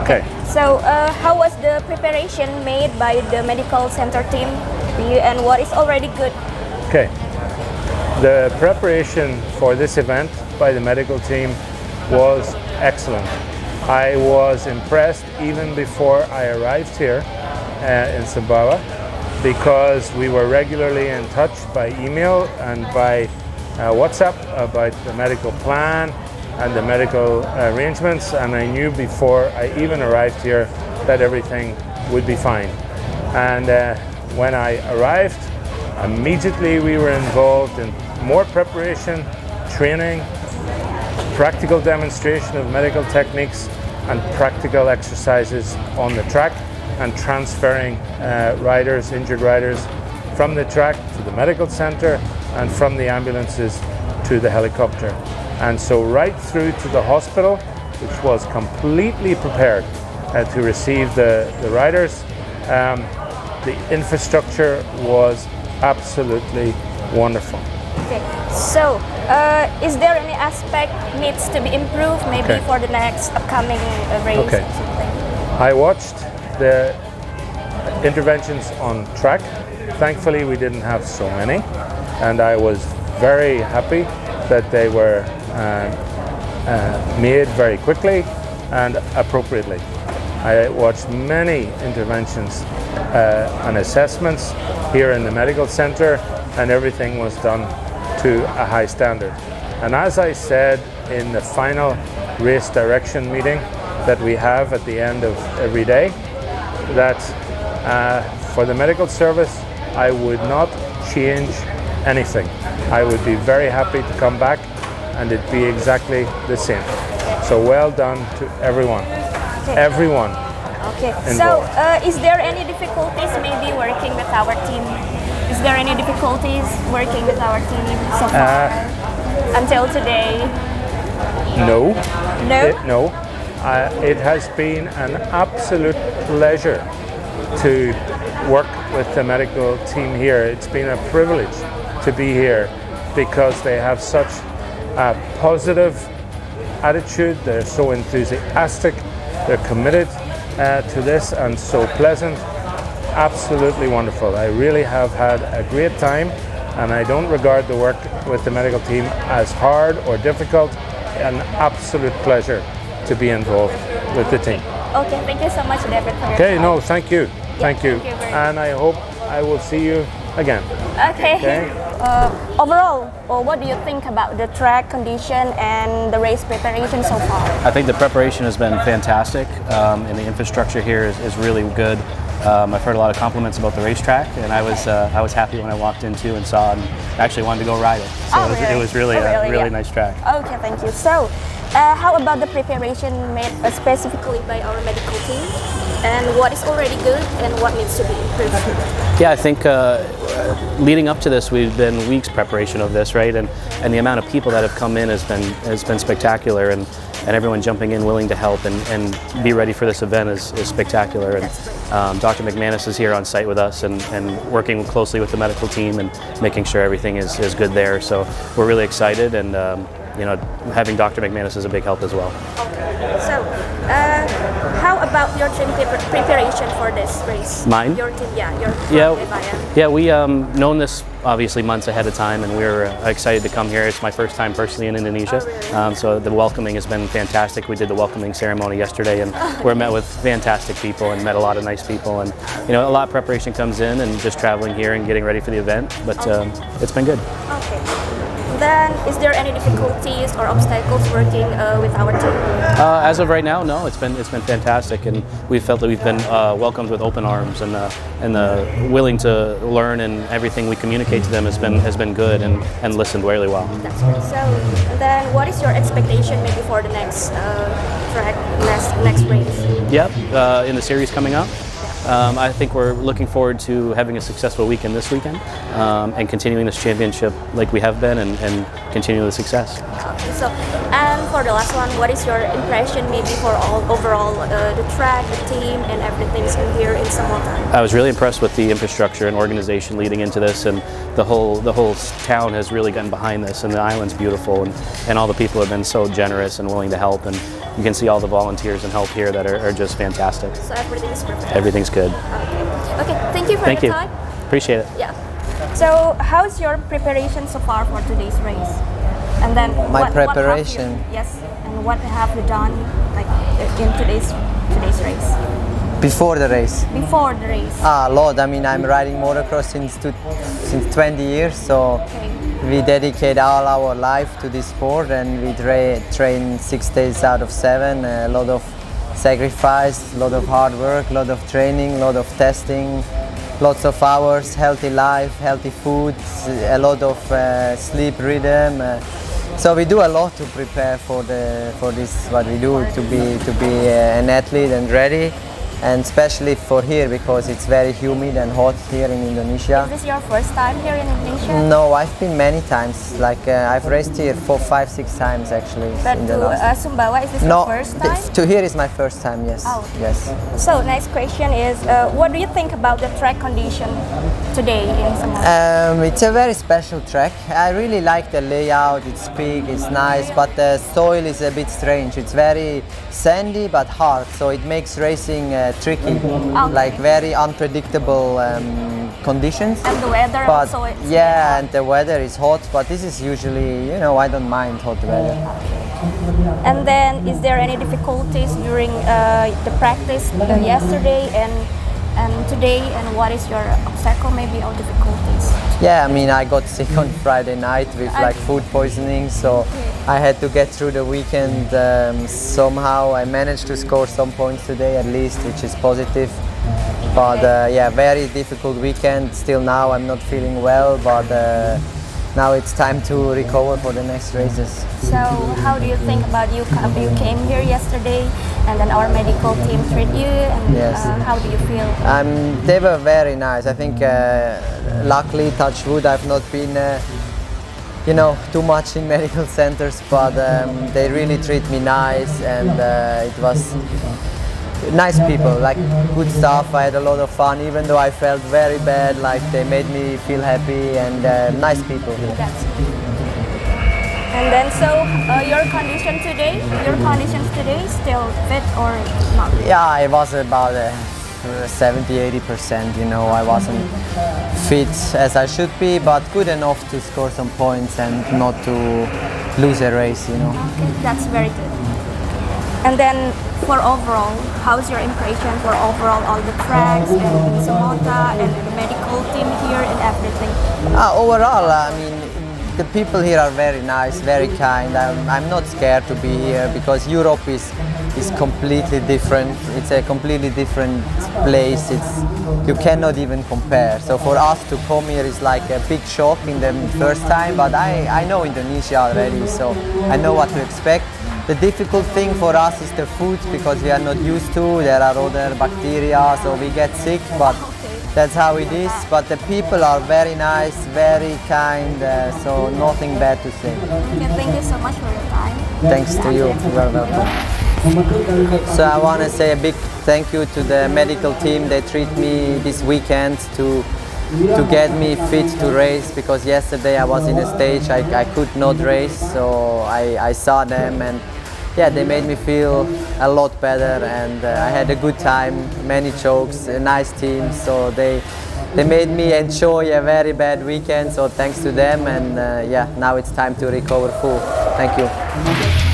Okay. So, how was the preparation made by the medical center team, and what is already good? Okay. The preparation for this event by the medical team was excellent. I was impressed even before I arrived here in Sumbawa, because we were regularly in touch by email and by WhatsApp about the medical plan and the medical arrangements, and I knew before I even arrived here that everything would be fine. And when I arrived, immediately we were involved in more preparation, training, practical demonstration of medical techniques and practical exercises on the track, and transferring riders, injured riders, from the track to the medical center and from the ambulances to the helicopter. And so right through to the hospital, which was completely prepared to receive the riders. The infrastructure was absolutely wonderful. Okay, so is there any aspect needs to be improved maybe for the next upcoming race or something? I watched the interventions on track. Thankfully we didn't have so many, and I was very happy that they were made very quickly and appropriately. I watched many interventions and assessments here in the medical center, and everything was done to a high standard. And as I said in the final race direction meeting that we have at the end of every day, that for the medical service I would not change anything. I would be very happy to come back and it'd be exactly the same. So well done to everyone. Everyone. Okay. So is there any difficulties maybe working with our team? Is there any difficulties working with our team so far until today? No. No? It has been an absolute pleasure to work with the medical team here. It's been a privilege to be here because they have such a positive attitude. They're so enthusiastic, they're committed to this, and so pleasant. Absolutely wonderful. I really have had a great time, and I don't regard the work with the medical team as hard or difficult. An absolute pleasure to be involved with the team. Okay, thank you so much, David, for your time. No, thank you. Thank you. And I hope I will see you again. Okay. Overall, what do you think about the track condition and the race preparation so far? I think the preparation has been fantastic, and the infrastructure here is really good. I've heard a lot of compliments about the racetrack, and I was happy when I walked into and saw and actually wanted to go ride it. So it was really a really nice track. Okay, thank you. So, how about the preparation made specifically by our medical team? And what is already good and what needs to be improved? Yeah, I think leading up to this, we've been weeks preparation of this, right? And the amount of people that have come in has been spectacular, and everyone jumping in willing to help and be ready for this event is spectacular. And Dr. McManus is here on site with us and working closely with the medical team and making sure everything is good there. So we're really excited, and having Dr. McManus is a big help as well. Okay. So, how about your team preparation for this race? Mine? Your team, your team. Yeah, we known this obviously months ahead of time, and we were excited to come here. It's my first time personally in Indonesia, so the welcoming has been fantastic. We did the welcoming ceremony yesterday, and we're met with fantastic people and met a lot of nice people, and a lot of preparation comes in, and just traveling here and getting ready for the event. But it's been good. Okay. Then, is there any difficulties or obstacles working with our team? As of right now, no. It's been fantastic, and we felt that we've been welcomed with open arms, and willing to learn, and everything we communicate to them has been good and listened really well. That's good. So then, what is your expectation maybe for the next track, next race? Yep, in the series coming up. I think we're looking forward to having a successful weekend this weekend, and continuing this championship like we have been, and continue the success. Okay, so, and for the last one, what is your impression maybe for overall the track, the team, and everything in here in Samota? I was really impressed with the infrastructure and organization leading into this, and the whole town has really gotten behind this, and the island's beautiful, and all the people have been so generous and willing to help, and you can see all the volunteers and help here that are just fantastic. So everything is perfect. Everything's good. Okay, thank you for Thank your you. time. Appreciate it. Yeah. So how's your preparation so far for today's race? And then My preparation? Yes, and what have you done like in today's race? Before the race? Before the race. A lot. I mean, I'm riding motocross since 20 years, so Okay. we dedicate all our life to this sport, and we train 6 days out of 7. A lot of sacrifice, a lot of hard work, a lot of training, a lot of testing, lots of hours, healthy life, healthy food, a lot of sleep rhythm. So we do a lot to prepare for this what we do, to be an athlete and ready, and especially for here because it's very humid and hot here in Indonesia. Is this your first time here in Indonesia? No, I've been many times. Like I've raced here 4, 5, 6 times actually. But in the to last. Sumbawa, is this No, your first time? to here is my first time. Yes. Oh. Yes. So next question is, what do you think about the track condition today in Samota? It's a very special track. I really like the layout. It's big, it's nice, but the soil is a bit strange. It's very sandy but hard, so it makes racing tricky, like very unpredictable conditions. And the weather But also. It's yeah, and the weather is hot, but this is usually, I don't mind hot weather. And then, is there any difficulties during the practice yesterday and today? And what is your obstacle, maybe, or difficulties? Yeah, I mean, I got sick on Friday night with like food poisoning, so I had to get through the weekend. Somehow I managed to score some points today at least, which is positive. But yeah, very difficult weekend. Still now I'm not feeling well, but now it's time to recover for the next races. So, how do you think about you came here yesterday, and then our medical team treated you, and Yes. How do you feel? They were very nice. I think luckily, touch wood, I've not been too much in medical centers, but they really treat me nice, and it was nice people, like good stuff. I had a lot of fun, even though I felt very bad. Like they made me feel happy, and nice people here. That's good. And then, so your conditions today still fit or not? Yeah, I was about 70-80%. I wasn't fit as I should be, but good enough to score some points and not to lose a race. Okay, that's very good. And then, for overall, how's your impression for overall all the tracks and Samota and the medical team here and everything? Overall, I mean, the people here are very nice, very kind. I'm not scared to be here because Europe is completely different. It's a completely different place. You cannot even compare. So for us to come here is like a big shock in the first time, but I know Indonesia already, so I know what to expect. The difficult thing for us is the food because we are not used to. There are other bacteria, so we get sick, but that's how it is. But the people are very nice, very kind, so nothing bad to say. Okay, thank you so much for your time. Thanks to you. You're welcome. So I want to say a big thank you to the medical team. They treat me this weekend to get me fit to race because yesterday I was in a stage I could not race, so I saw them and yeah, they made me feel a lot better, and I had a good time, many jokes, a nice team, so they made me enjoy a very bad weekend, so thanks to them, and yeah, now it's time to recover full. Thank you.